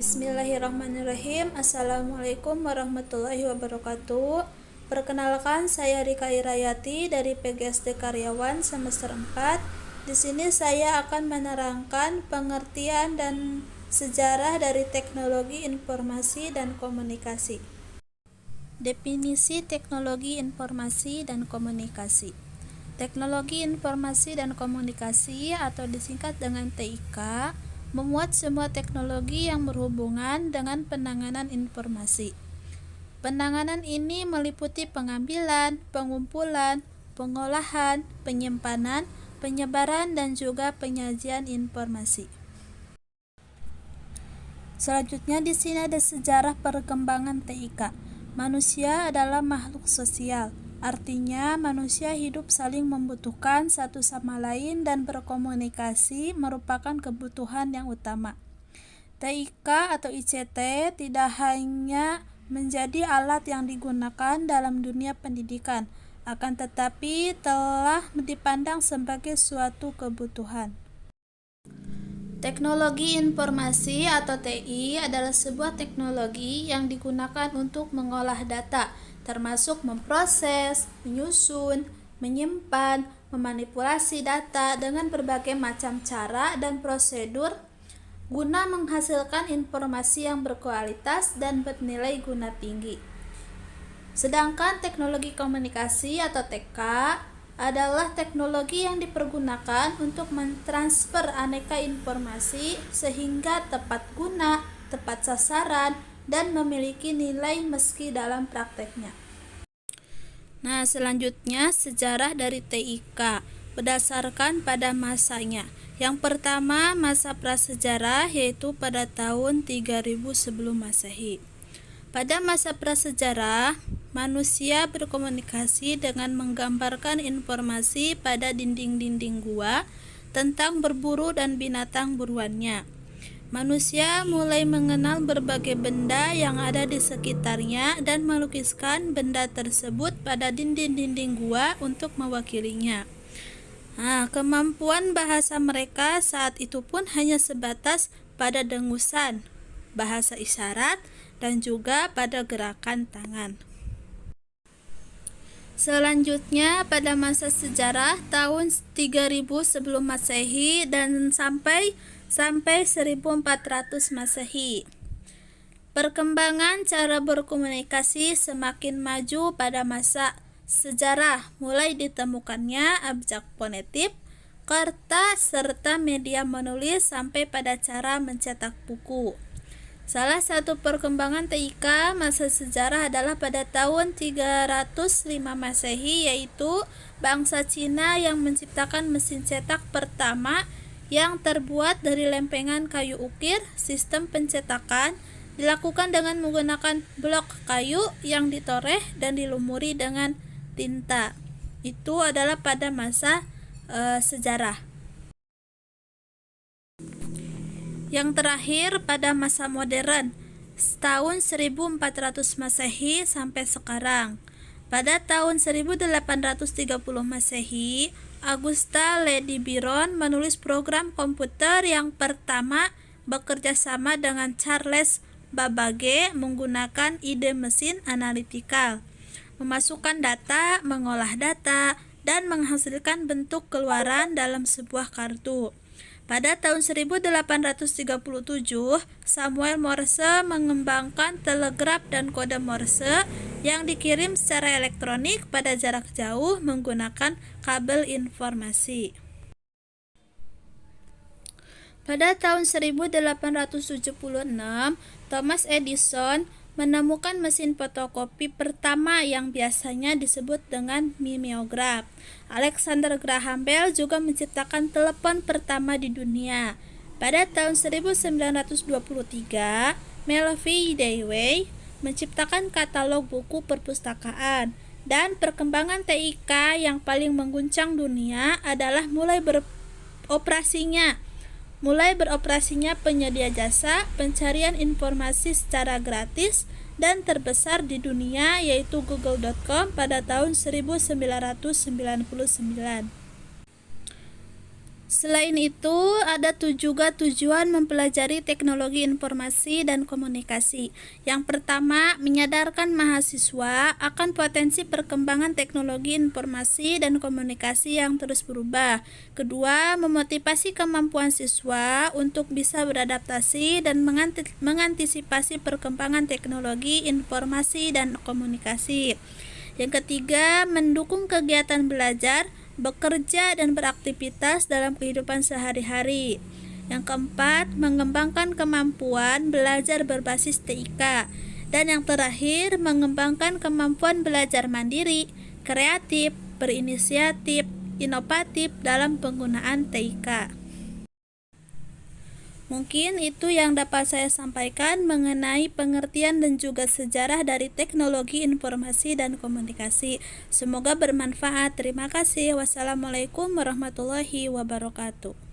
Bismillahirrahmanirrahim. Assalamualaikum warahmatullahi wabarakatuh. Perkenalkan, saya Rika Irayati dari PGSD Karyawan semester 4. Di sini saya akan menerangkan pengertian dan sejarah dari teknologi informasi dan komunikasi. Definisi teknologi informasi dan komunikasi. Teknologi informasi dan komunikasi atau disingkat dengan TIK memuat semua teknologi yang berhubungan dengan penanganan informasi. Penanganan ini meliputi pengambilan, pengumpulan, pengolahan, penyimpanan, penyebaran, dan juga penyajian informasi. Selanjutnya di sini ada sejarah perkembangan TIK. Manusia adalah makhluk sosial. Artinya, manusia hidup saling membutuhkan satu sama lain dan berkomunikasi merupakan kebutuhan yang utama. TIK atau ICT tidak hanya menjadi alat yang digunakan dalam dunia pendidikan, akan tetapi telah dipandang sebagai suatu kebutuhan. Teknologi informasi atau TI adalah sebuah teknologi yang digunakan untuk mengolah data, termasuk memproses, menyusun, menyimpan, memanipulasi data dengan berbagai macam cara dan prosedur guna menghasilkan informasi yang berkualitas dan bernilai guna tinggi. Sedangkan teknologi komunikasi atau TK adalah teknologi yang dipergunakan untuk mentransfer aneka informasi sehingga tepat guna, tepat sasaran, dan memiliki nilai meski dalam prakteknya. Nah, selanjutnya sejarah dari TIK berdasarkan pada masanya. Yang pertama, masa prasejarah, yaitu pada tahun 3000 sebelum Masehi. Pada masa prasejarah, manusia berkomunikasi dengan menggambarkan informasi pada dinding-dinding gua tentang berburu dan binatang buruannya. Manusia mulai mengenal berbagai benda yang ada di sekitarnya dan melukiskan benda tersebut pada dinding-dinding gua untuk mewakilinya. Nah, kemampuan bahasa mereka saat itu pun hanya sebatas pada dengusan, bahasa isyarat, dan juga pada gerakan tangan. Selanjutnya pada masa sejarah tahun 3000 sebelum Masehi dan sampai 1400 Masehi. Perkembangan cara berkomunikasi semakin maju pada masa sejarah, mulai ditemukannya abjad fonetik, kertas, serta media menulis sampai pada cara mencetak buku. Salah satu perkembangan TIK masa sejarah adalah pada tahun 305 Masehi, yaitu bangsa Cina yang menciptakan mesin cetak pertama yang terbuat dari lempengan kayu ukir. Sistem pencetakan dilakukan dengan menggunakan blok kayu yang ditoreh dan dilumuri dengan tinta. Itu adalah pada masa sejarah. Yang terakhir pada masa modern, tahun 1400 Masehi sampai sekarang. Pada tahun 1830 Masehi, Augusta Lady Byron menulis program komputer yang pertama bekerja sama dengan Charles Babbage menggunakan ide mesin analitikal, memasukkan data, mengolah data, dan menghasilkan bentuk keluaran dalam sebuah kartu. Pada tahun 1837, Samuel Morse mengembangkan telegraf dan kode Morse yang dikirim secara elektronik pada jarak jauh menggunakan kabel informasi. Pada tahun 1876, Thomas Edison menemukan mesin fotokopi pertama yang biasanya disebut dengan mimeograf. Alexander Graham Bell juga menciptakan telepon pertama di dunia. Pada tahun 1923, Melville Dewey menciptakan katalog buku perpustakaan. Dan perkembangan TIK yang paling mengguncang dunia adalah mulai beroperasinya penyedia jasa pencarian informasi secara gratis dan terbesar di dunia, yaitu google.com pada tahun 1999. Selain itu, ada juga tujuan mempelajari teknologi informasi dan komunikasi. Yang pertama, menyadarkan mahasiswa akan potensi perkembangan teknologi informasi dan komunikasi yang terus berubah. Kedua, memotivasi kemampuan siswa untuk bisa beradaptasi dan mengantisipasi perkembangan teknologi informasi dan komunikasi. Yang ketiga, mendukung kegiatan belajar, bekerja, dan beraktivitas dalam kehidupan sehari-hari. Yang keempat, mengembangkan kemampuan belajar berbasis TIK. Dan yang terakhir, mengembangkan kemampuan belajar mandiri, kreatif, berinisiatif, inovatif dalam penggunaan TIK. Mungkin itu yang dapat saya sampaikan mengenai pengertian dan juga sejarah dari teknologi informasi dan komunikasi. Semoga bermanfaat. Terima kasih. Wassalamualaikum warahmatullahi wabarakatuh.